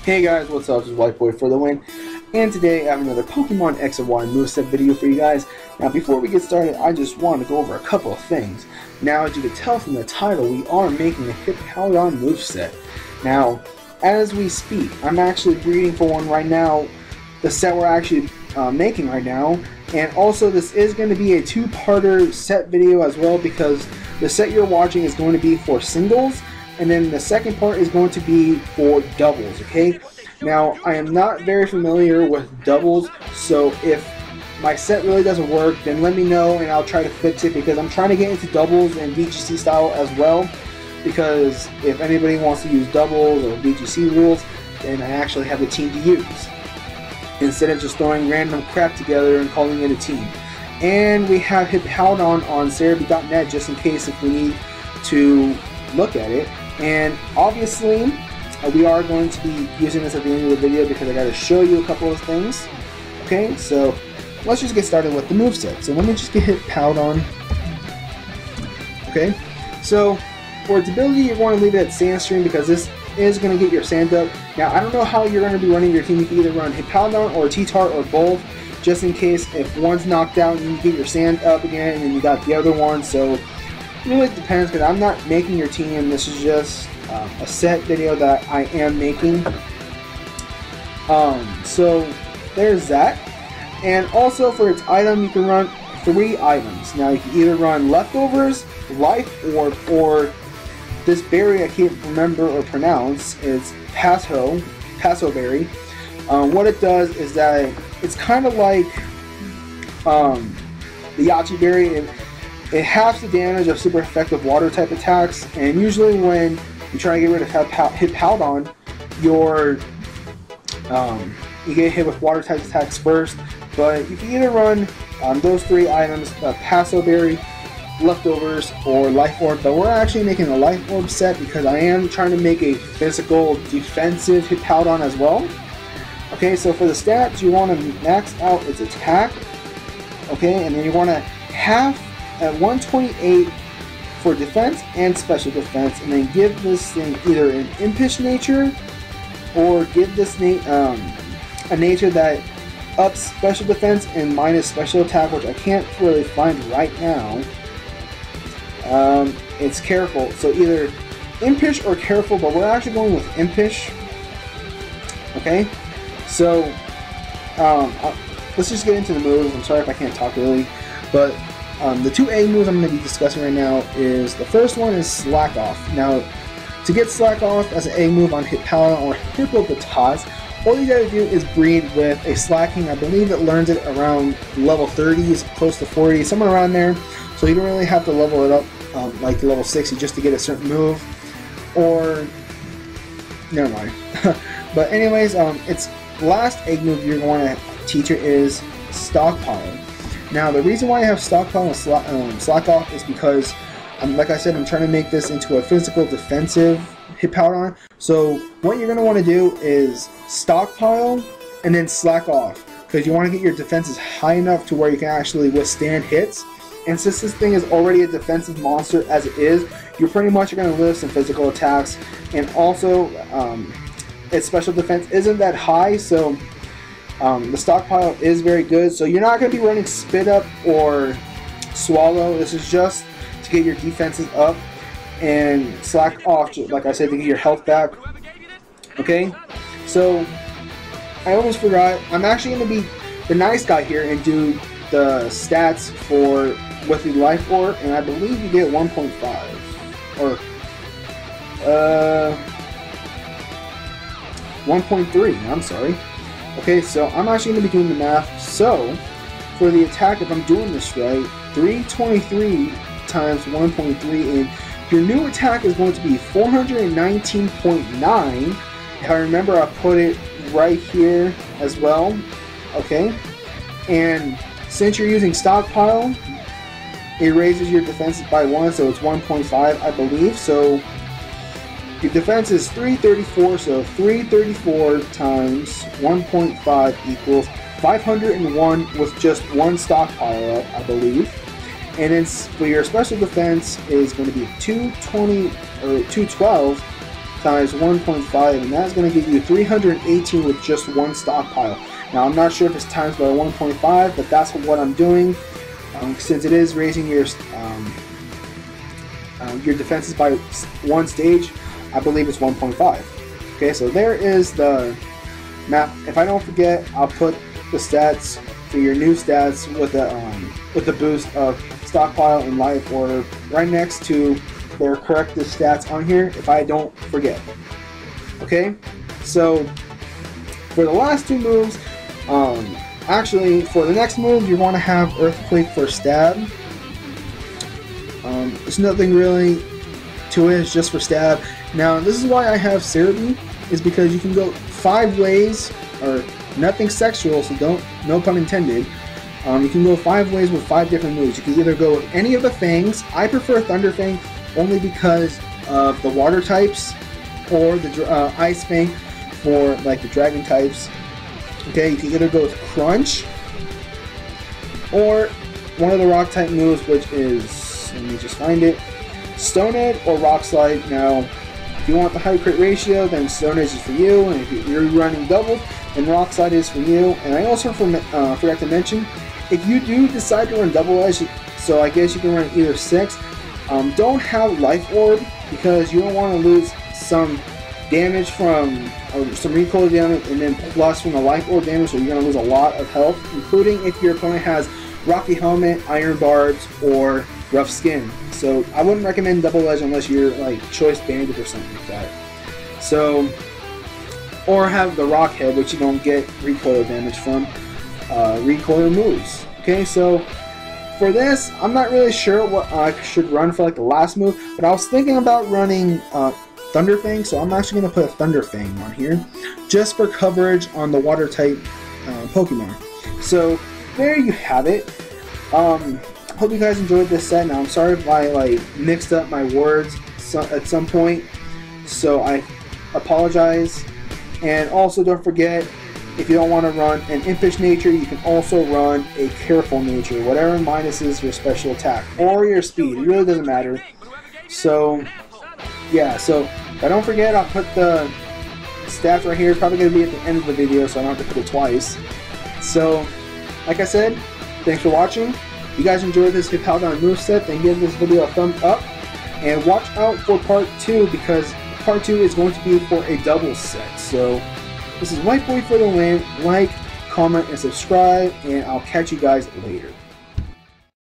Hey guys, what's up? This is White Boy for the win, and today I have another Pokemon X and Y Moveset video for you guys. Now before we get started, I just want to go over a couple of things. Now as you can tell from the title, we are making a Hippowdon moveset. Now, as we speak, I'm actually breeding for one right now, the set we're actually making right now, and also this is going to be a two-parter set video as well, because the set you're watching is going to be for singles, and then the second part is going to be for doubles, okay? Now, I am not very familiar with doubles, so if my set really doesn't work, then let me know and I'll try to fix it, because I'm trying to get into doubles and VGC style as well, because if anybody wants to use doubles or VGC rules, then I actually have a team to use, instead of just throwing random crap together and calling it a team. And we have Hippowdon on Cerebi.net just in case if we need to look at it. And obviously we are going to be using this at the end of the video because I got to show you a couple of things. Okay, so let's just get started with the moveset. So let me just get Hippowdon. Okay, so for its ability, you're going to leave it at Sandstream because this is going to get your sand up. Now I don't know how you're going to be running your team. You can either run Hippowdon or T-Tart or both, just in case if one's knocked out, you can get your sand up again and then you got the other one. So it really depends, because I'm not making your team. This is just a set video that I am making. So there's that. And also for its item, you can run 3 items. Now you can either run Leftovers, Life Orb, or this berry I can't remember or pronounce. It's Paso Berry. What it does is that it's kind of like the Yachi Berry. It halves the damage of super effective water type attacks, and usually when you try to get rid of Hippowdon, you get hit with water type attacks first. But you can either run those 3 items, Paso Berry, Leftovers, or Life Orb. But we're actually making a Life Orb set because I am trying to make a physical defensive Hippowdon as well. Okay, so for the stats, you want to max out its attack. Okay, and then you want to half at 128 for defense and special defense, and then give this thing either an impish nature or give this a nature that ups special defense and minus special attack, which I can't really find right now. It's careful, so either impish or careful, but we're actually going with impish. Okay, so let's just get into the moves. I'm sorry if I can't talk really, but the 2 egg moves I'm going to be discussing right now is, the first one is Slack Off. Now, to get Slack Off as an egg move on Hippowdon or Hippopotas, all you gotta do is breed with a Slacking. I believe it learns it around level 30s, close to 40, somewhere around there. So you don't really have to level it up like level 60 just to get a certain move. Or, never mind. But anyways, its last egg move you're going to teach her is Stockpile. Now, the reason why I have Stockpile and Slack Off is because, like I said, I'm trying to make this into a physical defensive Hippowdon. So what you're going to want to do is Stockpile and then Slack Off, because you want to get your defenses high enough to where you can actually withstand hits. And since this thing is already a defensive monster as it is, you're pretty much going to live some physical attacks. And also, its special defense isn't that high, so the Stockpile is very good. So you're not going to be running Spit Up or Swallow. This is just to get your defenses up, and Slack Off, like I said, to get your health back. Okay, so I almost forgot. I'm actually going to be the nice guy here and do the stats for with the Life Orb, and I believe you get 1.5 or 1.3. I'm sorry. Okay, so I'm actually going to be doing the math. So for the attack, if I'm doing this right, 323 times 1.3, and your new attack is going to be 419.9. If I remember, I put it right here as well. Okay, and since you're using Stockpile, it raises your defenses by 1, so it's 1.5, I believe. So your defense is 334, so 334 times 1.5 equals 501 with just 1 Stockpile up, I believe. And then for your special defense is going to be 220 or 212 times 1.5, and that's going to give you 318 with just one stockpile. Now I'm not sure if it's times by 1.5, but that's what I'm doing, since it is raising your defenses by one stage. I believe it's 1.5. Okay, so there is the map. If I don't forget, I'll put the stats for your new stats with the boost of stockpile and life order right next to their corrected stats on here, if I don't forget. Okay, so for the last two moves, actually for the next move, you want to have Earthquake for stab. There's nothing really to it, it's just for stab. Now this is why I have Cerebi, is because you can go 5 ways, or nothing sexual, so no pun intended. You can go 5 ways with 5 different moves. You can either go with any of the Fangs. I prefer Thunder Fang only because of the water types, or the Ice Fang for like the dragon types. Okay, you can either go with Crunch or one of the rock type moves, which is, let me just find it, Stone Edge or Rock Slide. Now, if you want the high crit ratio, then Stone Edge is for you, and if you're running double, then Rock Slide is for you. And I also forgot to mention, if you do decide to run Double Edge, so I guess you can run either 6, don't have Life Orb, because you don't want to lose some damage from, or some recoil damage, and then plus from the Life Orb damage, so you're going to lose a lot of health, including if your opponent has Rocky Helmet, Iron Barbs, or Rough Skin. So I wouldn't recommend Double Edge unless you're like Choice Bandit or something like that. So, or have the Rock Head, which you don't get recoil damage from recoil moves. Okay, so for this, I'm not really sure what I should run for like the last move, but I was thinking about running Thunder Fang, so I'm actually going to put a Thunder Fang on here, just for coverage on the water type Pokemon. So there you have it. Hope you guys enjoyed this set. Now I'm sorry if I like mixed up my words at some point, so I apologize. And also don't forget, if you don't want to run an Impish nature, you can also run a Careful nature, whatever minuses your special attack or your speed. It really doesn't matter. So yeah, so but don't forget, I'll put the stats right here. It's probably going to be at the end of the video, so I don't have to put it twice. So like I said, thanks for watching. If you guys enjoyed this Hippowdon moveset, then give this video a thumbs up. And watch out for part 2, because part 2 is going to be for a double set. So this is White Boy for the win. Like, comment, and subscribe, and I'll catch you guys later.